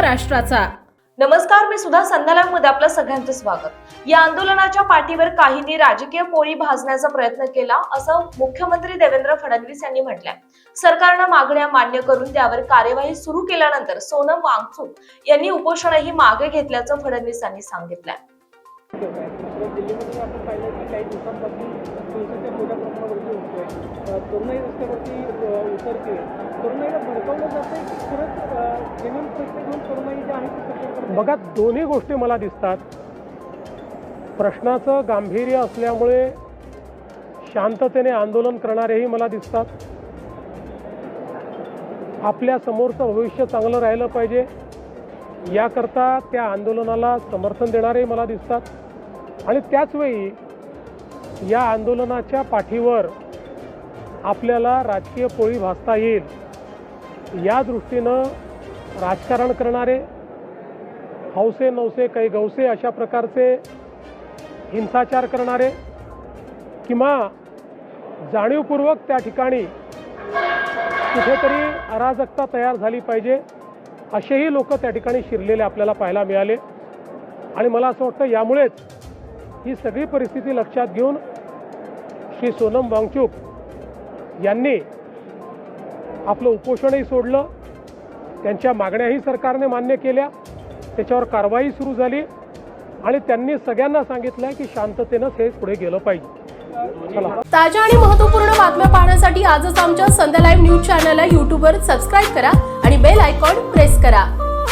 महाराष्ट्राचा। नमस्कार, मी सुधा संध्यालामध्ये आपलं सगळ्यांचं स्वागत। या आंदोलनाच्या पाठीवर काहींनी राजकीय पोळी भाजण्याचा प्रयत्न केला असं मुख्यमंत्री देवेंद्र फडणवीस यांनी म्हटलंय। सरकारनं मागण्या मान्य करून त्यावर कार्यवाही सुरू केल्यानंतर सोनम वांगचुक यांनी उपोषणही मागे घेतल्याचं फडणवीस यांनी सांगितलंय। बघा, दोन्ही गोष्टी मला दिसतात। प्रश्नाचं गांभीर्य असल्यामुळे शांततेने आंदोलन करणारेही मला दिसतात। आपल्या समोरचं भविष्य चांगलं राहिलं पाहिजे याकरता त्या आंदोलनाला समर्थन देणारेही मला दिसतात। आणि त्याचवेळी या आंदोलनाच्या पाठीवर आपल्याला राजकीय पोळी भाजता येईल या दृष्टीनं राजकारण करणारे, हौसे नौसे काही गौसे अशा प्रकारचे हिंसाचार करणारे किंवा जाणीवपूर्वक त्या ठिकाणी कुठेतरी अराजकता तयार झाली पाहिजे असेही लोक त्या ठिकाणी शिरलेले आपल्याला पाहायला मिळाले। आणि मला असं वाटतं यामुळेच ही सगळी परिस्थिती लक्षात घेऊन श्री सोनम वांगचुक यांनी आपलं उपोषणही सोडलं, त्यांच्या मागण्याही सरकारने मान्य केल्या, त्याच्यावर कारवाई सुरू झाली आणि त्यांनी सगळ्यांना सांगितलं की शांततेनंच हे पुढे गेलं पाहिजे। चला, ताज्या आणि महत्त्वपूर्ण बातम्या पाहण्यासाठी आजच आमच्या संध्या लाईव्ह न्यूज चॅनलला YouTubeवर सबस्क्राईब करा आणि बेल आयकॉन प्रेस करा।